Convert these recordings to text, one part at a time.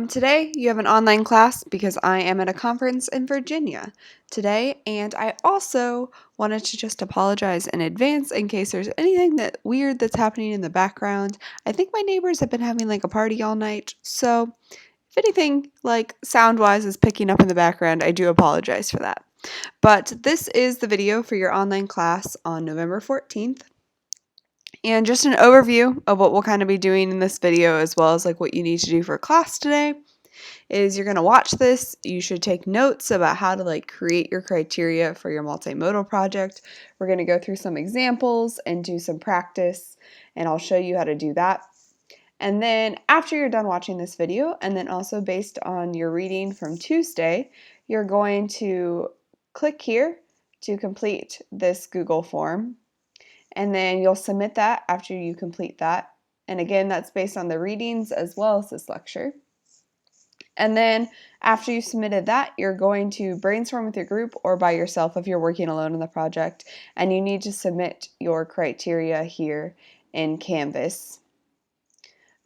Today you have an online class because I am at a conference in Virginia today, and I also wanted to just apologize in advance in case there's anything that weird that's happening in the background. I think my neighbors have been having like a party all night, so if anything like sound-wise is picking up in the background, I do apologize for that. But this is the video for your online class on November 14th. And just an overview of what we'll kind of be doing in this video, as well as like what you need to do for class today, is you're going to watch this. You should take notes about how to like create your criteria for your multimodal project. We're going to go through some examples and do some practice, and I'll show you how to do that. And then after you're done watching this video, and then also based on your reading from Tuesday, you're going to click here to complete this Google form. And then you'll submit that after you complete that. And again, that's based on the readings as well as this lecture. And then after you submitted that, you're going to brainstorm with your group or by yourself if you're working alone on the project. And you need to submit your criteria here in Canvas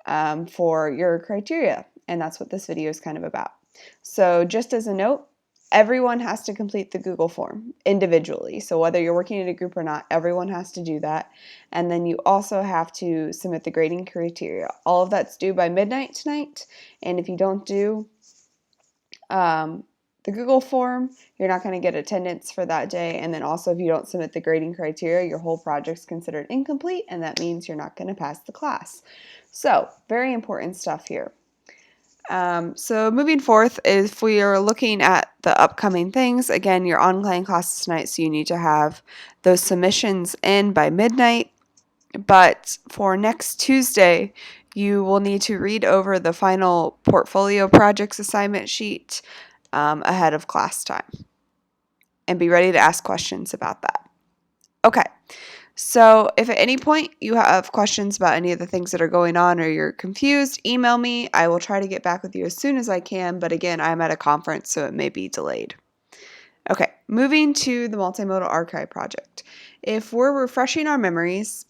for your criteria. And that's what this video is kind of about. So just as a note, everyone has to complete the Google form individually. So whether you're working in a group or not, everyone has to do that. And then you also have to submit the grading criteria. All of that's due by midnight tonight. And if you don't do the Google form, you're not going to get attendance for that day. And then also if you don't submit the grading criteria, your whole project's considered incomplete, and that means you're not going to pass the class. So very important stuff here. So moving forth, if we are looking at the upcoming things, again, your online classes tonight, so you need to have those submissions in by midnight. But for next Tuesday, you will need to read over the final portfolio projects assignment sheet ahead of class time and be ready to ask questions about that. Okay. So if at any point you have questions about any of the things that are going on or you're confused, email me. I will try to get back with you as soon as I can, but again, I'm at a conference, so it may be delayed. Okay, moving to the Multimodal Archive project. If we're refreshing our memories,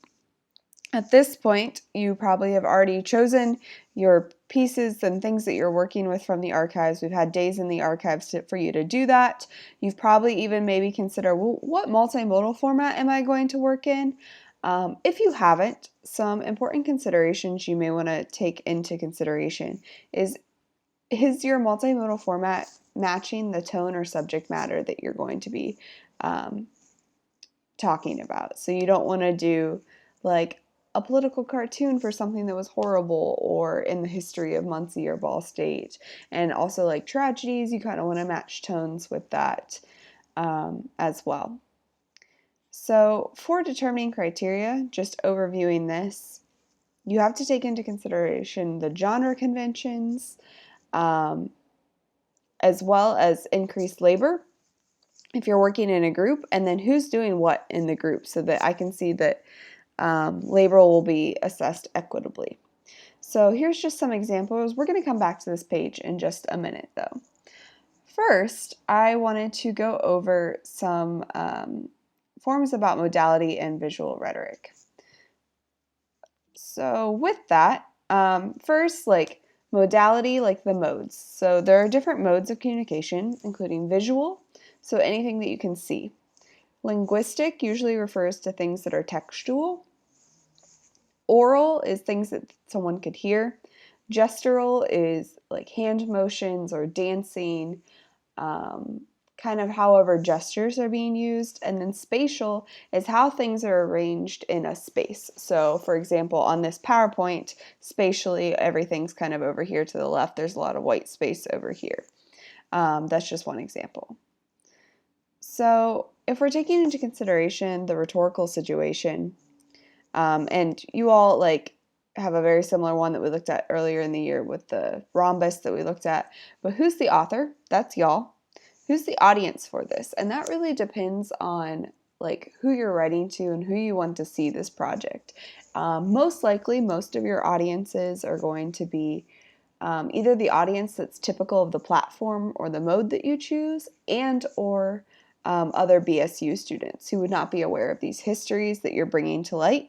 at this point, you probably have already chosen your pieces and things that you're working with from the archives. We've had days in the archives for you to do that. You've probably even maybe considered, well, what multimodal format am I going to work in? If you haven't, some important considerations you may want to take into consideration is your multimodal format matching the tone or subject matter that you're going to be talking about? So you don't want to do like a political cartoon for something that was horrible or in the history of Muncie or Ball State. And also like tragedies, you kind of want to match tones with that as well. So for determining criteria, just overviewing this, you have to take into consideration the genre conventions as well as increased labor if you're working in a group, and then who's doing what in the group so that I can see that labor will be assessed equitably. So here's just some examples. We're going to come back to this page in just a minute though. First, I wanted to go over some forms about modality and visual rhetoric. So with that, first, like modality, like the modes. So there are different modes of communication, including visual, so anything that you can see. Linguistic usually refers to things that are textual. Oral is things that someone could hear. Gestural is like hand motions or dancing, kind of however gestures are being used. And then spatial is how things are arranged in a space. So for example, on this PowerPoint, spatially everything's kind of over here to the left. There's a lot of white space over here. That's just one example. So if we're taking into consideration the rhetorical situation, and you all like have a very similar one that we looked at earlier in the year with the rhombus that we looked at. But who's the author? That's y'all. Who's the audience for this? And that really depends on like who you're writing to and who you want to see this project. Most likely, most of your audiences are going to be either the audience that's typical of the platform or the mode that you choose, and or other BSU students who would not be aware of these histories that you're bringing to light.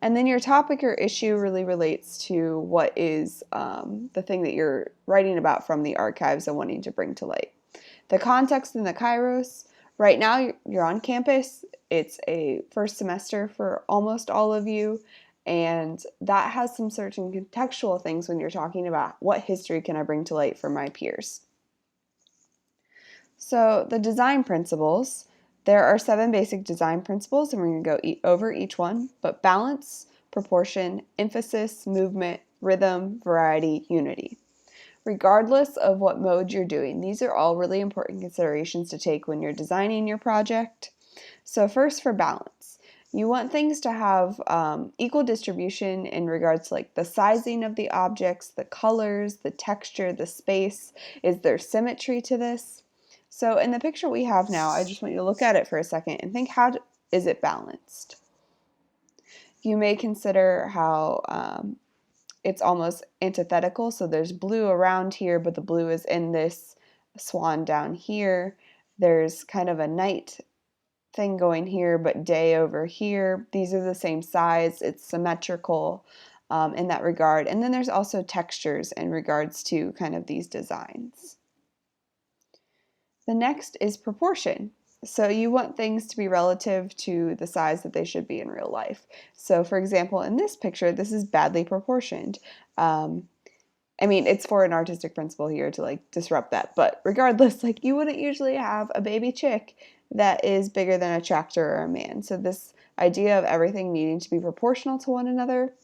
And then your topic or issue really relates to what is the thing that you're writing about from the archives and wanting to bring to light. The context and the kairos. Right now you're on campus. It's a first semester for almost all of you, and that has some certain contextual things when you're talking about what history can I bring to light for my peers. So the design principles, there are 7 basic design principles, and we're going to go over each one, but balance, proportion, emphasis, movement, rhythm, variety, unity. Regardless of what mode you're doing, these are all really important considerations to take when you're designing your project. So first, for balance, you want things to have equal distribution in regards to like the sizing of the objects, the colors, the texture, the space. Is there symmetry to this? So in the picture we have now, I just want you to look at it for a second and think, how is it balanced? You may consider how it's almost antithetical. So there's blue around here, but the blue is in this swan down here. There's kind of a night thing going here, but day over here. These are the same size. It's symmetrical in that regard. And then there's also textures in regards to kind of these designs. The next is proportion. So you want things to be relative to the size that they should be in real life. So for example, in this picture, this is badly proportioned. I mean, it's for an artistic principle here to like disrupt that, but regardless, like you wouldn't usually have a baby chick that is bigger than a tractor or a man. So this idea of everything needing to be proportional to one another.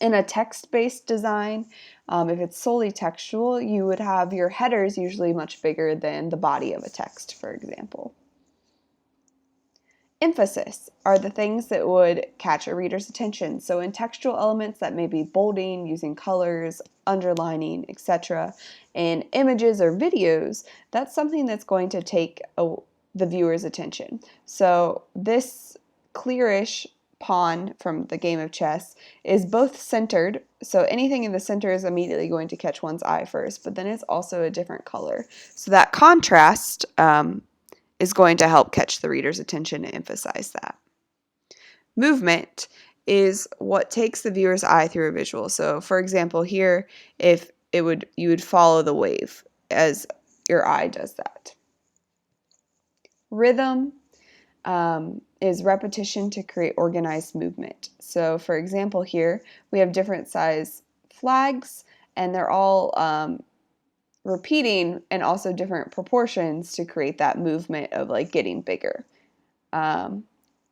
In a text-based design, if it's solely textual, you would have your headers usually much bigger than the body of a text, for example. Emphasis are the things that would catch a reader's attention. So in textual elements, that may be bolding, using colors, underlining, etc. In images or videos, that's something that's going to take the viewer's attention. So this clearish pawn from the game of chess is both centered, so anything in the center is immediately going to catch one's eye first, but then it's also a different color. So that contrast is going to help catch the reader's attention and emphasize that. Movement is what takes the viewer's eye through a visual. So for example here, if you would follow the wave as your eye does that. Rhythm is repetition to create organized movement. So for example here, we have different size flags, and they're all repeating and also different proportions to create that movement of like getting bigger.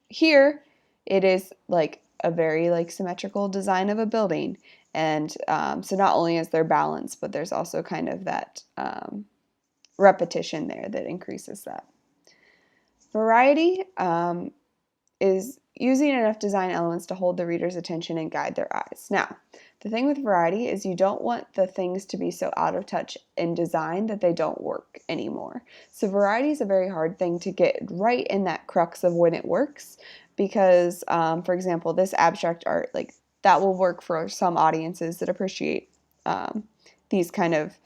Here, it is like a very like symmetrical design of a building, and so not only is there balance, but there's also kind of that repetition there that increases that. Variety is using enough design elements to hold the reader's attention and guide their eyes. Now, the thing with variety is you don't want the things to be so out of touch in design that they don't work anymore. So variety is a very hard thing to get right in that crux of when it works, because, for example, this abstract art, like that will work for some audiences that appreciate these kind of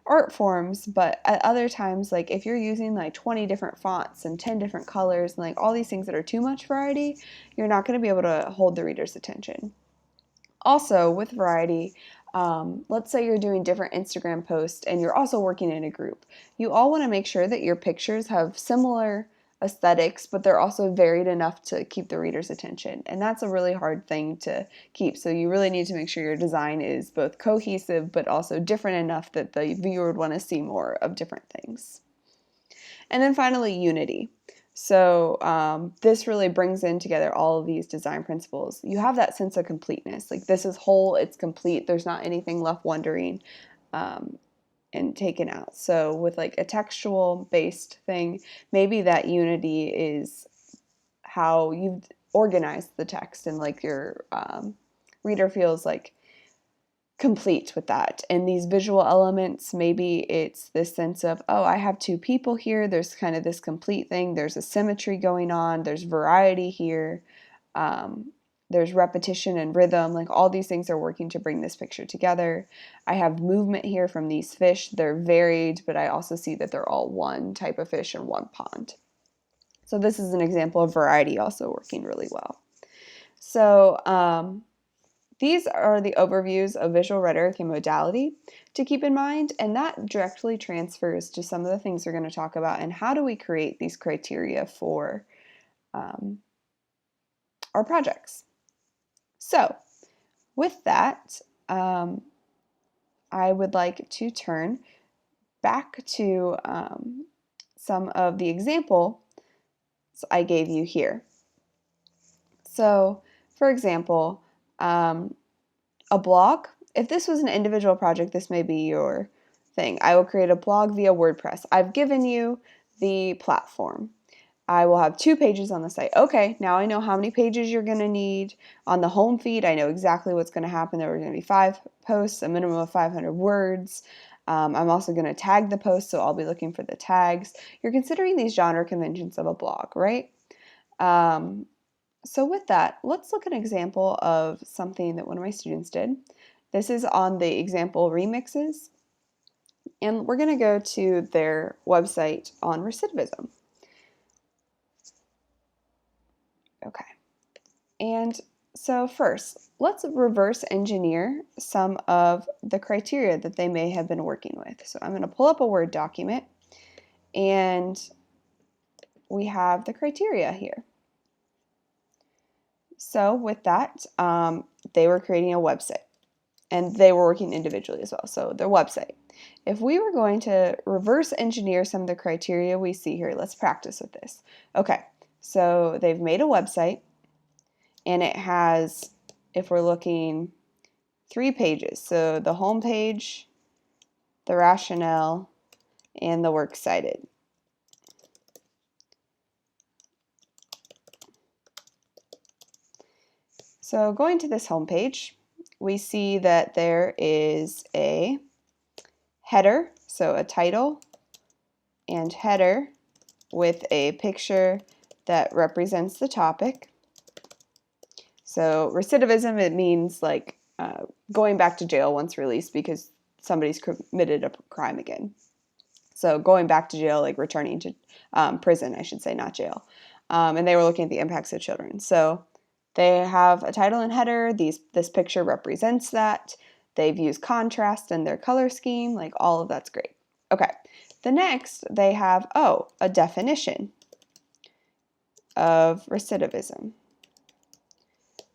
art forms, but at other times, like if you're using like 20 different fonts and 10 different colors and like all these things that are too much variety, you're not going to be able to hold the reader's attention. Also, with variety, let's say you're doing different Instagram posts and you're also working in a group. You all want to make sure that your pictures have similar aesthetics, but they're also varied enough to keep the reader's attention. And that's a really hard thing to keep. So you really need to make sure your design is both cohesive, but also different enough that the viewer would want to see more of different things. And then finally, unity. So this really brings in together all of these design principles. You have that sense of completeness. Like this is whole, it's complete. There's not anything left wondering and taken out. So with like a textual based thing, maybe that unity is how you've organized the text and like your reader feels like complete with that. And these visual elements, maybe it's this sense of, oh, I have two people here. There's kind of this complete thing. There's a symmetry going on. There's variety here. There's repetition and rhythm. Like all these things are working to bring this picture together. I have movement here from these fish. They're varied, but I also see that they're all one type of fish in one pond. So this is an example of variety also working really well. So these are the overviews of visual rhetoric and modality to keep in mind, and that directly transfers to some of the things we're going to talk about and how do we create these criteria for our projects. So with that, I would like to turn back to some of the examples I gave you here. So, for example, a blog. If this was an individual project, this may be your thing. I will create a blog via WordPress. I've given you the platform. I will have 2 pages on the site. Okay, now I know how many pages you're going to need. On the home feed, I know exactly what's going to happen. There are going to be 5 posts, a minimum of 500 words. I'm also going to tag the post, so I'll be looking for the tags. You're considering these genre conventions of a blog, right? So with that, let's look at an example of something that one of my students did. This is on the example remixes, and we're going to go to their website on recidivism. Okay, and so first, let's reverse engineer some of the criteria that they may have been working with. So I'm going to pull up a Word document, and we have the criteria here. So with that, they were creating a website, and they were working individually as well, so their website. If we were going to reverse engineer some of the criteria we see here, let's practice with this. Okay, so they've made a website, and it has, if we're looking, 3 pages. So the home page, the rationale, and the works cited. So going to this home page, we see that there is a header, so a title and header with a picture that represents the topic. So recidivism, it means like going back to jail once released because somebody's committed a crime again. So going back to jail, like returning to prison, I should say, not jail. And they were looking at the impacts of children. So they have a title and header. This picture represents that. They've used contrast in their color scheme. Like all of that's great. Okay. The next, they have, a definition of recidivism.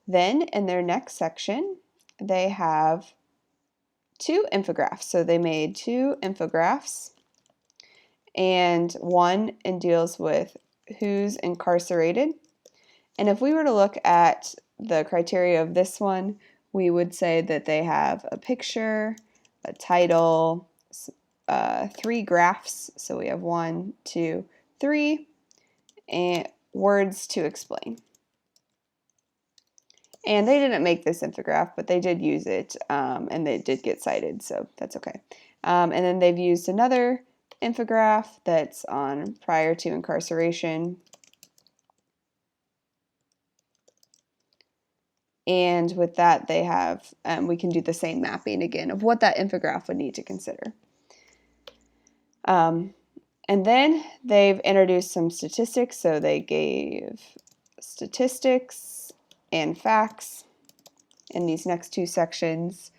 Then in their next section, they have 2 infographics. So they made 2 infographics, and one deals with who's incarcerated. And if we were to look at the criteria of this one, we would say that they have a picture, a title, 3 graphs. So we have 1, 2, 3, and words to explain. And they didn't make this infographic, but they did use it, and they did get cited, so that's okay. And then they've used another infographic that's on prior to incarceration. And with that, they have, we can do the same mapping again of what that infographic would need to consider. And then they've introduced some statistics, so they gave statistics and facts in these next 2 sections.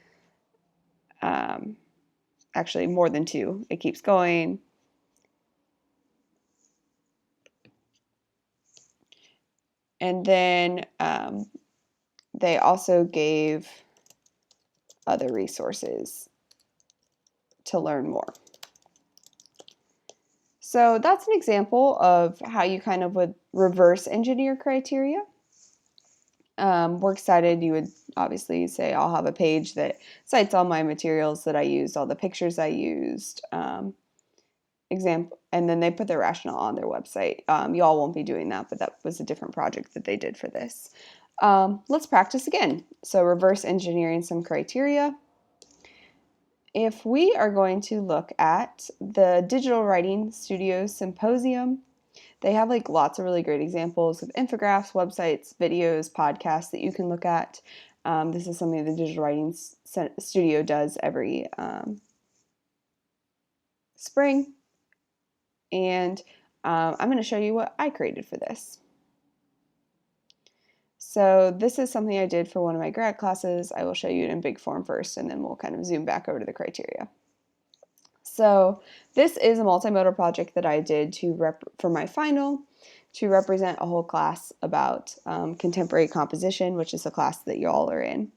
Actually, more than 2. It keeps going. And then they also gave other resources to learn more. So that's an example of how you kind of would reverse engineer criteria. Works cited, you would obviously say, I'll have a page that cites all my materials that I used, all the pictures I used, example, and then they put their rationale on their website. You all won't be doing that, but that was a different project that they did for this. Let's practice again. So reverse engineering some criteria. If we are going to look at the Digital Writing Studio Symposium, they have like lots of really great examples of infographics, websites, videos, podcasts that you can look at. This is something the Digital Writing Studio does every spring. And I'm going to show you what I created for this. So this is something I did for one of my grad classes. I will show you it in big form first, and then we'll kind of zoom back over to the criteria. So this is a multimodal project that I did for my final to represent a whole class about contemporary composition, which is a class that you all are in.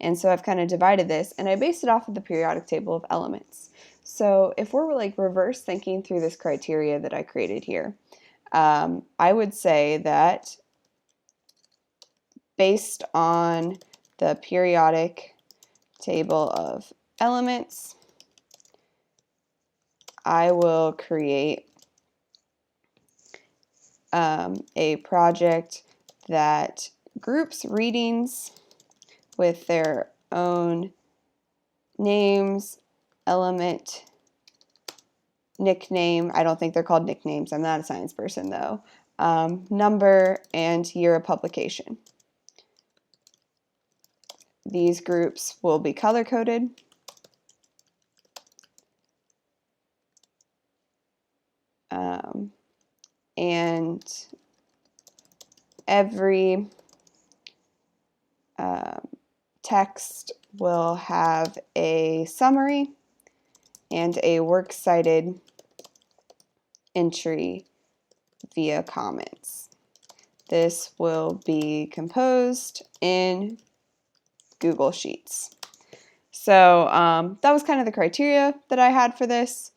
And so I've kind of divided this, and I based it off of the periodic table of elements. So if we're like reverse thinking through this criteria that I created here, I would say that based on the periodic table of elements, I will create a project that groups readings with their own names, element, nickname. I don't think they're called nicknames. I'm not a science person though. Number and year of publication. These groups will be color-coded. And every text will have a summary and a works cited entry via comments. This will be composed in Google Sheets. So that was kind of the criteria that I had for this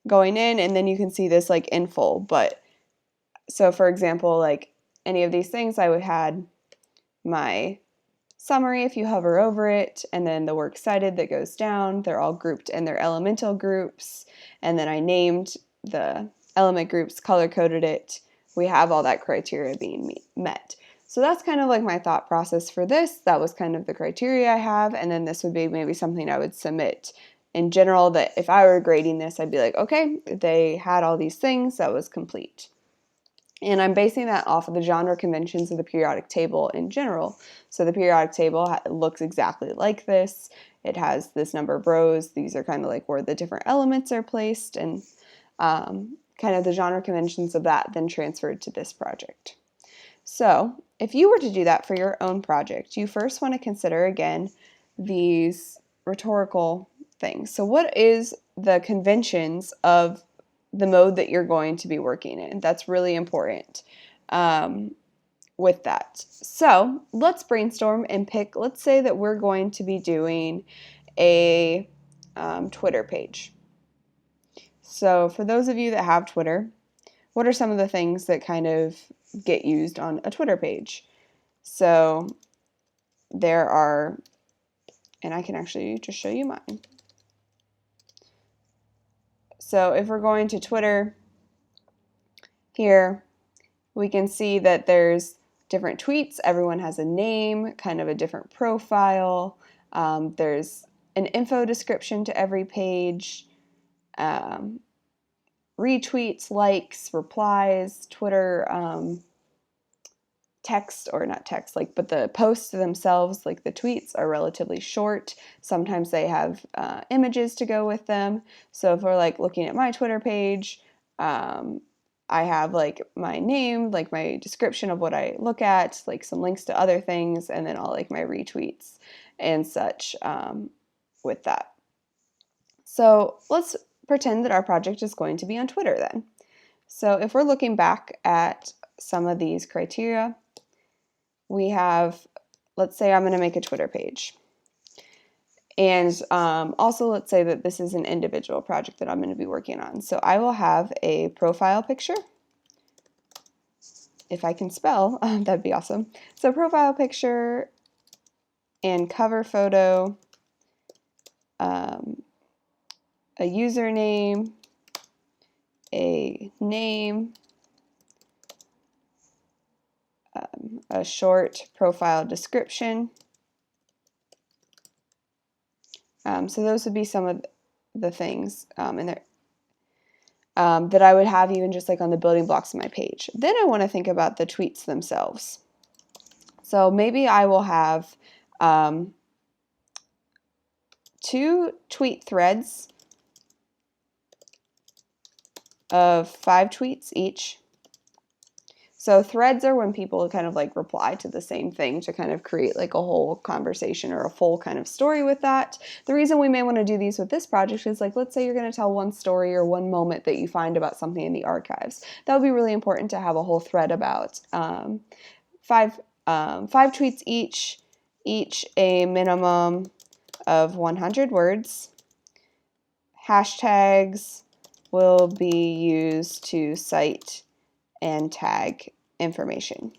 going in, and then you can see this like in full. But so for example, like any of these things, I would had my summary if you hover over it, and then the works cited that goes down. They're all grouped in their elemental groups, and then I named the element groups, color-coded it. We have all that criteria being met. So that's kind of like my thought process for this. That was kind of the criteria I have, and then this would be maybe something I would submit in general, that if I were grading this, I'd be like, okay, they had all these things, that was complete. And I'm basing that off of the genre conventions of the periodic table in general. So the periodic table looks exactly like this. It has this number of rows. These are kind of like where the different elements are placed, and kind of the genre conventions of that then transferred to this project. So if you were to do that for your own project, you first want to consider, again, these rhetorical things. So what is the conventions of the mode that you're going to be working in? That's really important with that. So let's brainstorm and pick, let's say that we're going to be doing a Twitter page. So for those of you that have Twitter, what are some of the things that kind of get used on a Twitter page? So there are, and I can actually just show you mine. So if we're going to Twitter here, we can see that there's different tweets. Everyone has a name, kind of a different profile. There's an info description to every page. Retweets, likes, replies, Twitter text, or not text, like, but the posts themselves, like the tweets, are relatively short. Sometimes they have images to go with them. So if we're like looking at my Twitter page, I have like my name, like my description of what I look at, like some links to other things, and then all like my retweets and such with that. So let's pretend that our project is going to be on Twitter then. So if we're looking back at some of these criteria, we have, let's say I'm going to make a Twitter page. And also let's say that this is an individual project that I'm going to be working on. So I will have a profile picture. If I can spell, that'd be awesome. So profile picture and cover photo, a username, a name, a short profile description. So those would be some of the things in there that I would have even just like on the building blocks of my page. Then I want to think about the tweets themselves. So maybe I will have 2 tweet threads of 5 tweets each. So threads are when people kind of like reply to the same thing to kind of create like a whole conversation or a full kind of story with that. The reason we may want to do these with this project is like, let's say you're going to tell one story or one moment that you find about something in the archives. That would be really important to have a whole thread about. Five tweets each a minimum of 100 words. Hashtags will be used to cite and tag information.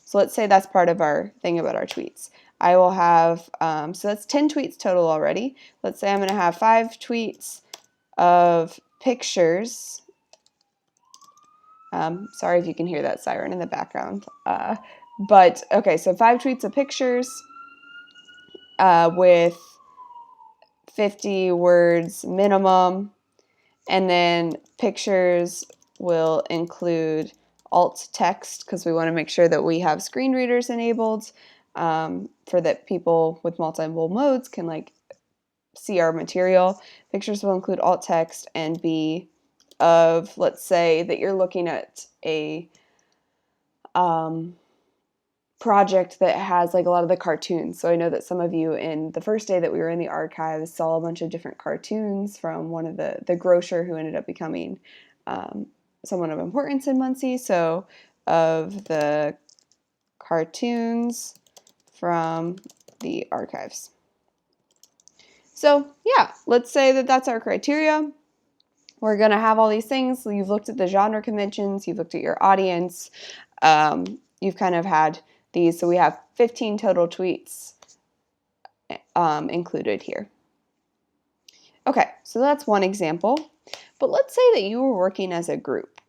So let's say that's part of our thing about our tweets. I will have, so that's 10 tweets total already. Let's say I'm going to have 5 tweets of pictures. Sorry if you can hear that siren in the background. But okay, so 5 tweets of pictures with 50 words minimum. And then pictures will include alt text because we want to make sure that we have screen readers enabled for that people with multiple modes can like see our material. Pictures will include alt text and be of, let's say that you're looking at a project that has like a lot of the cartoons. So I know that some of you in the first day that we were in the archives saw a bunch of different cartoons from one of the grocer who ended up becoming someone of importance in Muncie. So of the cartoons from the archives. So yeah, let's say that that's our criteria. We're going to have all these things. So you've looked at the genre conventions, you've looked at your audience, you've kind of had these. So we have 15 total tweets included here. Okay, so that's one example. But let's say that you were working as a group.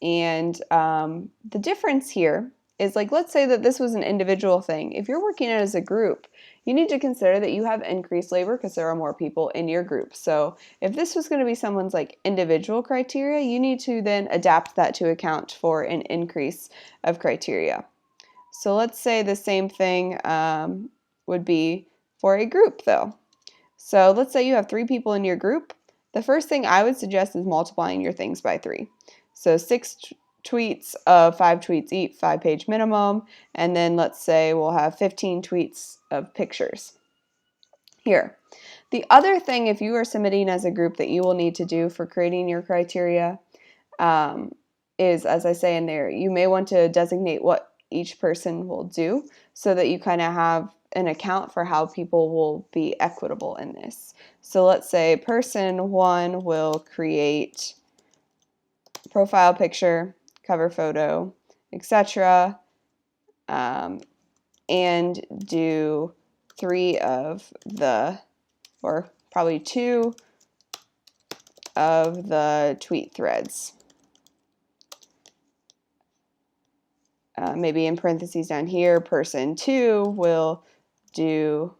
And the difference here is like, let's say that this was an individual thing. If you're working as a group, you need to consider that you have increased labor because there are more people in your group. So if this was going to be someone's like individual criteria, you need to then adapt that to account for an increase of criteria. So let's say the same thing would be for a group though. So let's say you have 3 people in your group. The first thing I would suggest is multiplying your things by 3. So 6 tweets of 5 tweets each, 5-page minimum. And then let's say we'll have 15 tweets of pictures here. The other thing, if you are submitting as a group, that you will need to do for creating your criteria is, as I say in there, you may want to designate what each person will do so that you kind of have an account for how people will be equitable in this. So let's say person 1 will create profile picture, cover photo, etc. And do 3 of the, or probably 2 of the tweet threads. Maybe in parentheses down here, person 2 will do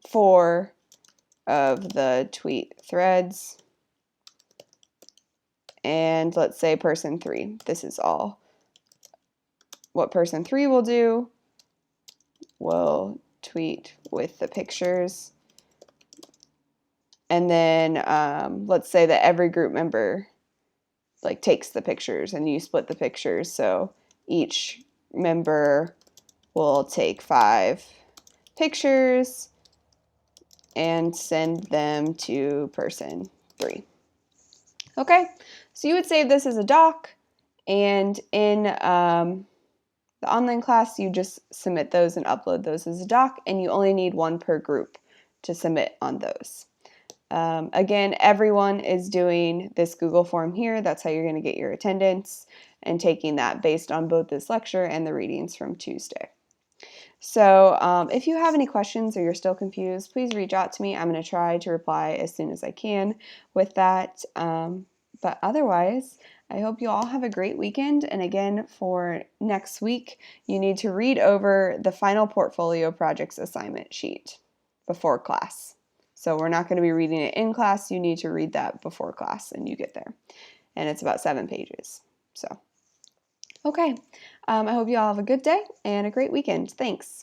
4 of the tweet threads. And let's say person 3. This is all what person 3 will do. Will tweet with the pictures. And then let's say that every group member like takes the pictures and you split the pictures. So each member will take 5 pictures and send them to person 3. Okay, so you would save this as a doc, and in the online class, you just submit those and upload those as a doc, and you only need 1 per group to submit on those. Again, everyone is doing this Google form here. That's how you're going to get your attendance, and taking that based on both this lecture and the readings from Tuesday. So if you have any questions or you're still confused, please reach out to me. I'm going to try to reply as soon as I can with that. But otherwise, I hope you all have a great weekend. And again, for next week, you need to read over the final portfolio projects assignment sheet before class. So we're not going to be reading it in class. You need to read that before class and you get there. And it's about 7 pages. So, okay. I hope you all have a good day and a great weekend. Thanks.